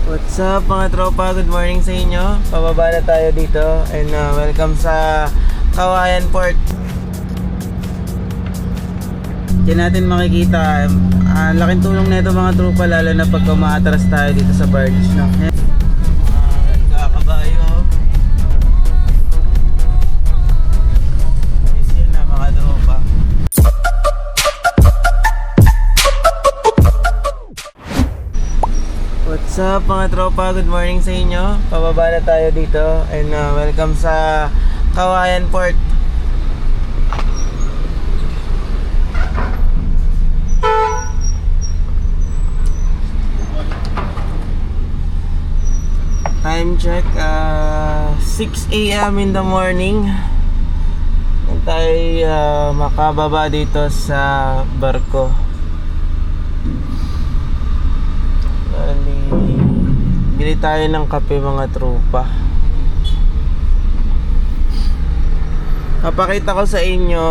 What's up mga tropa? Good morning sa inyo. Pababa na tayo dito and welcome sa Kawayan Port. Diyan natin makikita laking tulong na ito mga tropa, lalo na pag umaatras tayo dito sa barge, no? Kakabayo. Yes, yun na mga tropa. What's up mga tropa? Good morning sa inyo. Pababa na tayo dito and welcome sa Kawayan Port. Time check 6 AM in the morning. Tayo makababa dito sa barko. Bili tayo ng kape mga tropa. Papakita ko sa inyo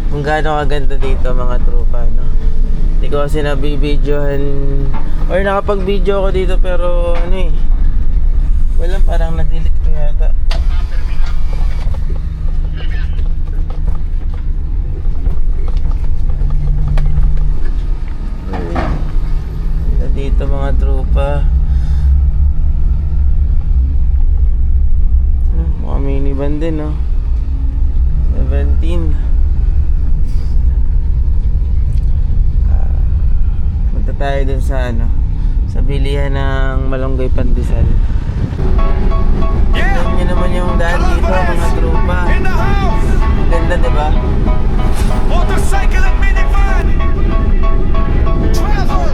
kung gaano kaganda dito mga tropa, no? Hindi ko kasi nabibidyohan or nakapag-video ako dito pero walang, parang na-delete ko yata. Dito mga tropa, mga minivan din, no? 17. Punta tayo dun sa sa bilihan ng malunggay pandesal. Tignan nyo naman yung daan dito mga tropa. Ganda, diba? Motorcycle and minivan, travel,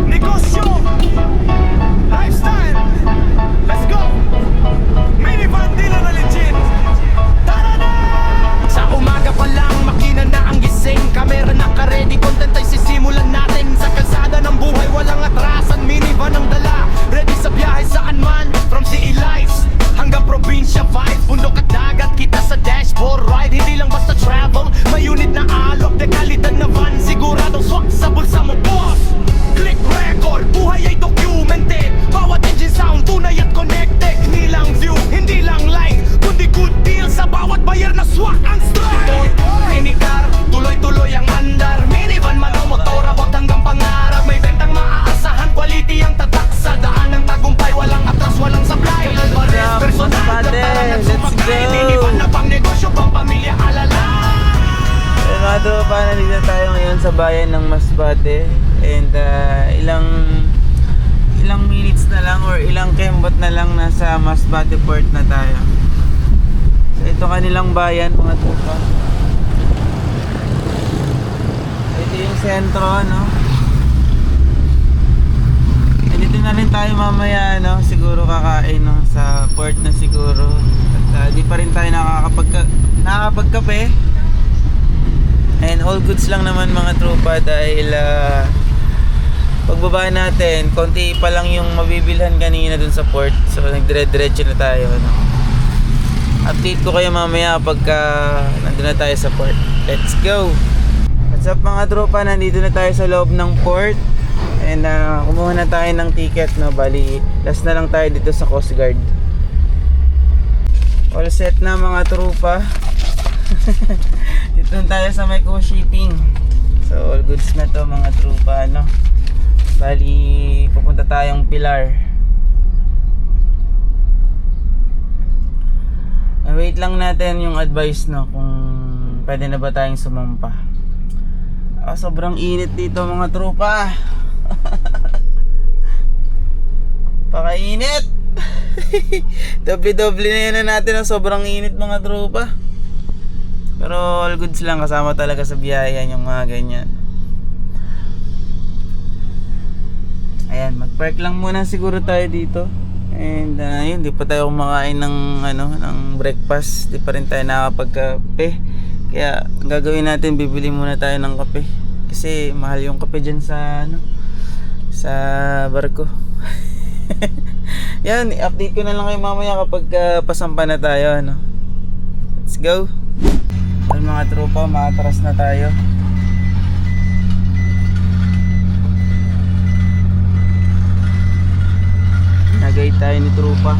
negosyo, lifestyle. Let's go. Minivan dealer na legit. Tara na! Sa umaga pa lang, makina na ang gising. Kamera naka-ready, content ay sisimulan natin. Sa kalsada ng buhay, walang atrasan. Minivan ang dala, ready sa biyahe saan man. From city lights hanggang probinsya vibes. Bundok at dagat, kita sa dashboard ride. Hindi lang basta travel, may unit na alok. De kalidad na van, siguradong swak sa bulsa mo, boss. Click record, buhay ay documented. Bawat engine sound, tunay at connected. Hindi lang view, hindi lang like, kundi good deal sa bawat buyer na swak ang strike. Minicar, tuloy-tuloy ang andar. Minivan man o motor, abot hanggang pangarap. May bentang maaasahan, quality ang tatak. Sa daan ng tagumpay, walang atras, walang supply. Pares, personal, kataran at sumakay. Minivan na pang negosyo, pang pamilya, alala. Mga tropa, nandito tayo ngayon sa bayan ng Masbate and ilang minutes na lang or ilang kembot na lang nasa Masbate Port na tayo. So ito kanilang bayan mga tropa. Ito yung sentro, no? And dito na rin tayo mamaya, no? Siguro kakain, no? Sa port na siguro. At di pa rin tayo nakakapagkape. And all goods lang naman mga tropa dahil pagbaba natin, konti pa lang yung mabibilhan kanina dun sa port. So nagdire-diretso na tayo, no? Update ko kayo mamaya pagka nandun na tayo sa port. Let's go! What's up mga tropa? Nandito na tayo sa loob ng port. And kumuha na tayo ng ticket, no? Bali, last na lang tayo dito sa Coast Guard. All set na mga tropa. Dito tayo sa may co-shipping. So all goods na to mga tropa, no? Bali, pupunta tayong Pilar. Wait lang natin yung advice, no? Kung pwede na ba tayong sumampa. Sobrang init dito mga tropa. Pakainit. Doble-doble na yan natin ang sobrang init mga tropa. Pero all goods lang, kasama talaga sa biyahe yung mga ganyan. Ayan, mag-park lang muna siguro tayo dito. And yun, di pa tayo kumakain ng breakfast. Di pa rin tayo nakakapagkape. Kaya ang gagawin natin, bibili muna tayo ng kape. Kasi mahal yung kape dyan sa sa barko. Yan, i-update ko na lang kayo mamaya kapag pasampa na tayo, no? Let's go. Ay mga tropa, maatras na tayo. Hatid tayo ni Trupa.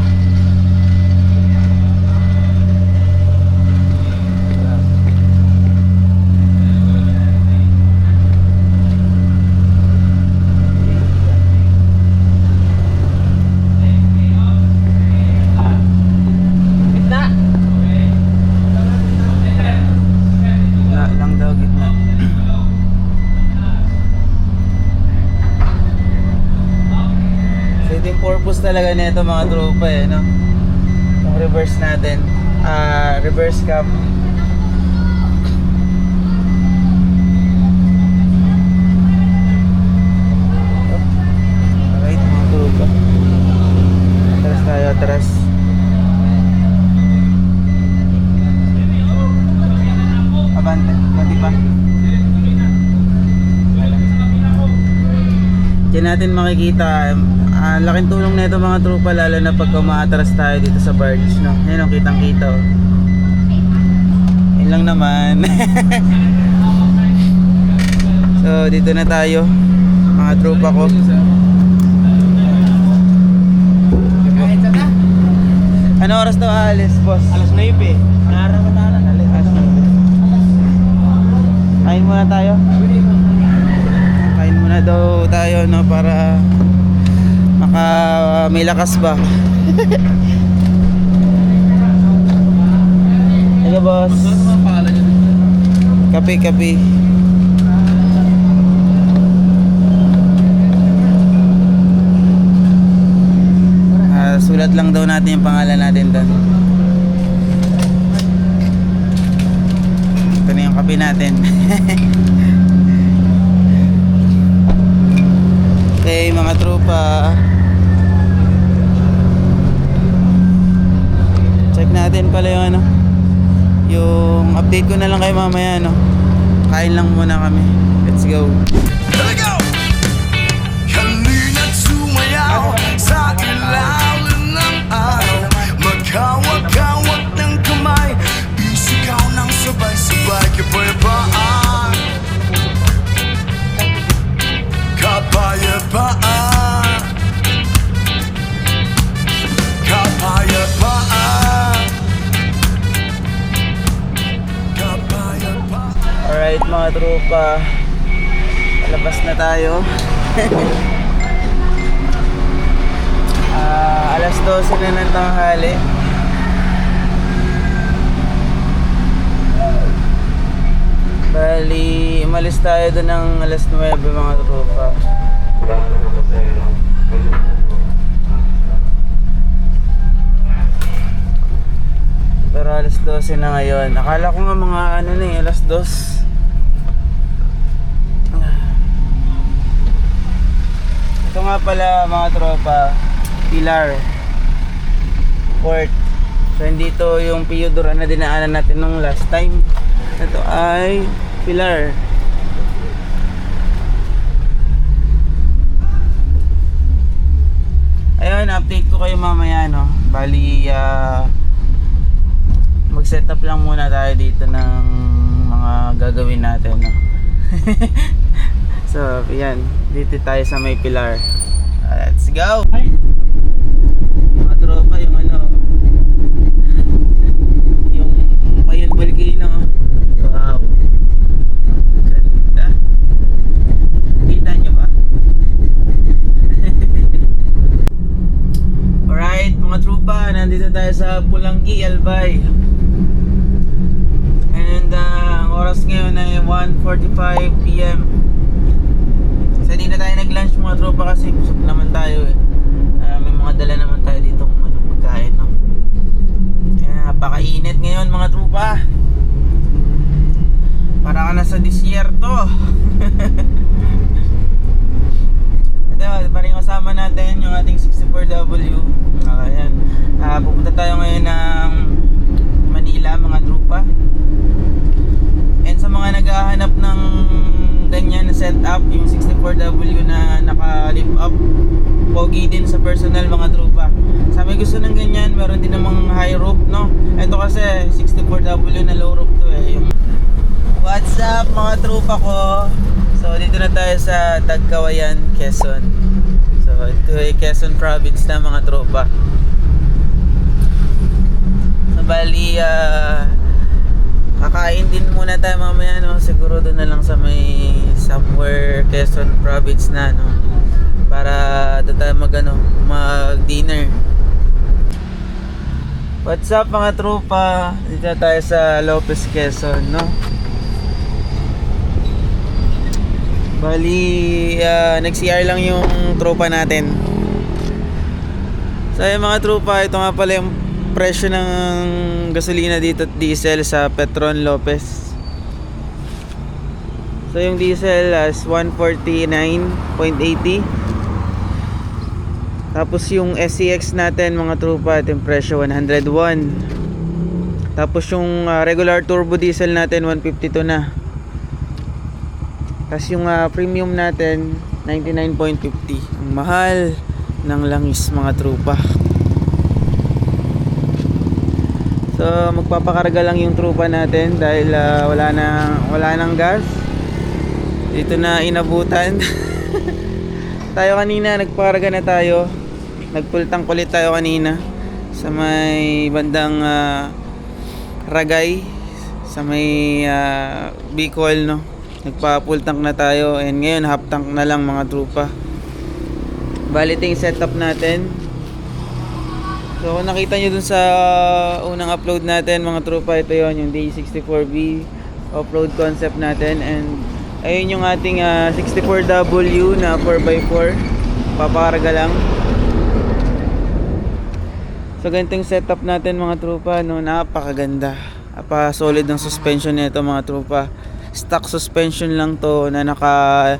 Gitna lang daw, gitna. So ito yung purpose talaga nito mga tropa eh, no? Yung reverse natin, reverse cam. Alright mga tropa, atras tayo, atras. Abante, mati pa. Diyan natin makikita, laking tulong na ito mga tropa, lalo na pag umaatras tayo dito sa barge, no? Yan ang kitang kita, oh. Yun lang naman. So dito na tayo mga tropa ko. Ano oras daw aalis, boss? Alas 9 eh. Nararamataran. Kain muna tayo. Kain muna daw tayo, no, para may lakas ba. Hello boss. Kape. Sulat lang daw natin yung pangalan natin doon. Ito na yung kape natin. Okay mga tropa, check natin pala yung ano, yung update ko na lang kayo mamaya, no? Kain lang muna kami. Let's go. Here we go! Halina't sumayaw sa ilalim ng araw. Maghawak-hawak ng kamay, isigaw ng sabay-sabay. Kapayapaan, kapayapaan, kapayapaan, kapayapaan. Alright mga tropa, palabas na tayo. Alas 12 na ng tanghali. Bali, umalis tayo doon ng alas 9 mga tropa. Pero alas 12 na ngayon. Akala ko nga mga ano na eh, alas 2. Ito nga pala mga tropa, Pilar Port. So hindi to yung Piodora na dinaanan natin nung last time. Ito ay Pilar. Ayun, update ko kayo mamaya, no. Bali mag-set up lang muna tayo dito ng mga gagawin natin, no. So, yan, dito tayo sa may Pilar. Let's go. Mga tropa, yung ano, yung Mayon Volcano. Wow, ganda. Kita nyo ba? Alright mga tropa, nandito tayo sa Pulanggi, Albay. And ang oras ngayon ay 1:45 PM. So hindi na tayo nag-lunch mga tropa kasi busog naman tayo eh. May mga dala naman tayo dito kung ano pagkain, no? Kaya napakainit ngayon mga tropa. Para ka na sa disyerto. Ito, parang kasama natin yung ating 64W. Ayan. Pupunta tayo ngayon ng Manila mga tropa. And sa mga naghahanap ng ganyan na setup, yung 64W na naka-lift up, pogi din sa personal mga tropa. Sa may gusto ng ganyan, meron din namang high rope, no? Ito kasi 64W na low rope to eh. What's up mga tropa ko? So dito na tayo sa Tagkawayan, Quezon. So dito ay Quezon Province na mga tropa. So bali kakain din muna tayo mamaya, no? Siguro doon na lang sa may somewhere Quezon Province na, no? Para doon tayo mag dinner. What's up mga tropa? Dito na tayo sa Lopez, Quezon, no? Bali, nag-CR lang yung tropa natin. So yung mga tropa, ito nga pala yung presyo ng gasolina dito at diesel sa Petron Lopez. So yung diesel is 149.80. Tapos yung SCX natin mga tropa, ito yung presyo 101. Tapos yung regular turbo diesel natin 152 na. Tapos yung premium natin 99.50. Ang mahal ng langis mga tropa. So magpapakarga lang yung tropa natin dahil wala nang gas. Dito na inabutan. Tayo kanina nagpakarga na tayo. Nag-full tank ulit tayo kanina sa may bandang Ragay, sa may Bicol, no. Nagpa-full tank na tayo and ngayon half tank na lang mga tropa. Bali ito yung setup natin. So kung nakita nyo dun sa unang upload natin mga tropa, ito yon yung D64B off-road concept natin. And ayun yung ating 64W na 4x4, papakarga lang. So ganito yung setup natin mga tropa, no? Napakaganda, solid ng suspension nito mga tropa. Stock suspension lang to na naka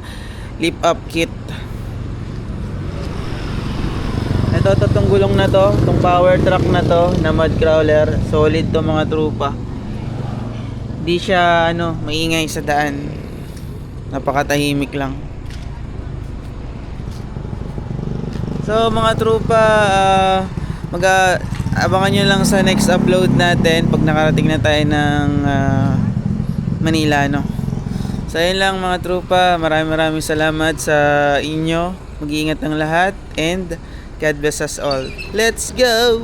lift up kit. Ito tong gulong na to, tong power truck na to na mud crawler, solid to mga tropa. Di siya maingay sa daan. Napakatahimik lang. So mga tropa, abangan nyo lang sa next upload natin pag nakarating na tayo ng Manila, no? So ayun lang mga tropa, maraming salamat sa inyo. Mag-iingat ng lahat and God bless us all. Let's go!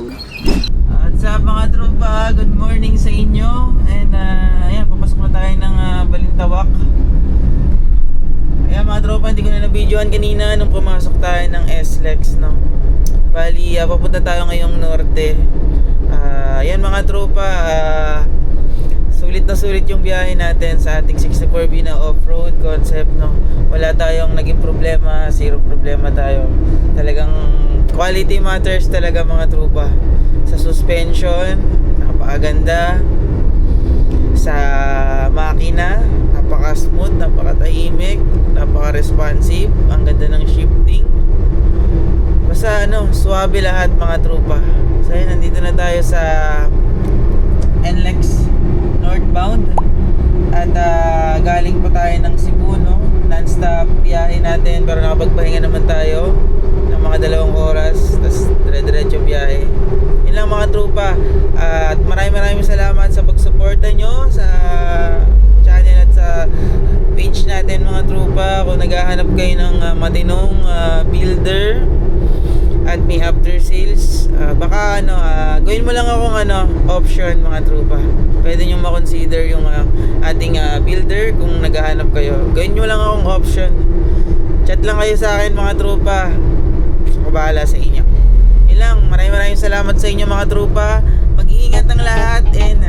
At sa mga tropa, good morning sa inyo. And ayan, papasok na tayo ng Balintawak. Ayan mga tropa, hindi ko na na-videoan kanina nung pumasok tayo ng SLEX, no? Bali, papunta tayo ngayong norte. Ayan mga tropa, sulit na sulit yung biyahe natin sa ating 64B na off-road concept, no? Wala tayong naging problema, zero problema tayo. Talagang quality matters talaga mga tropa. Sa suspension, napakaganda. Sa makina, napaka-smooth, napaka-tahimik, napaka-responsive. Ang ganda ng shifting. Basta suwabe lahat mga tropa. So ayun, nandito na tayo sa NLEX northbound. At galing pa tayo ng Cebu, no? Non-stop biyahe natin, pero nakapagpahinga naman tayo ng mga 2 oras. Tapos dire-diretso biyahe. Yun lang mga tropa. At maraming salamat sa pagsuporta nyo sa channel at sa page natin mga tropa. Kung naghahanap kayo ng matinong builder at may after sales, baka gawin mo lang akong option mga tropa. Pwede nyo makonsider yung ating builder kung naghahanap kayo. Gawin nyo lang akong option. Chat lang kayo sa akin mga tropa. Ako bahala sa inyo. Yun lang, maraming salamat sa inyo mga tropa. Mag-iingat ng lahat and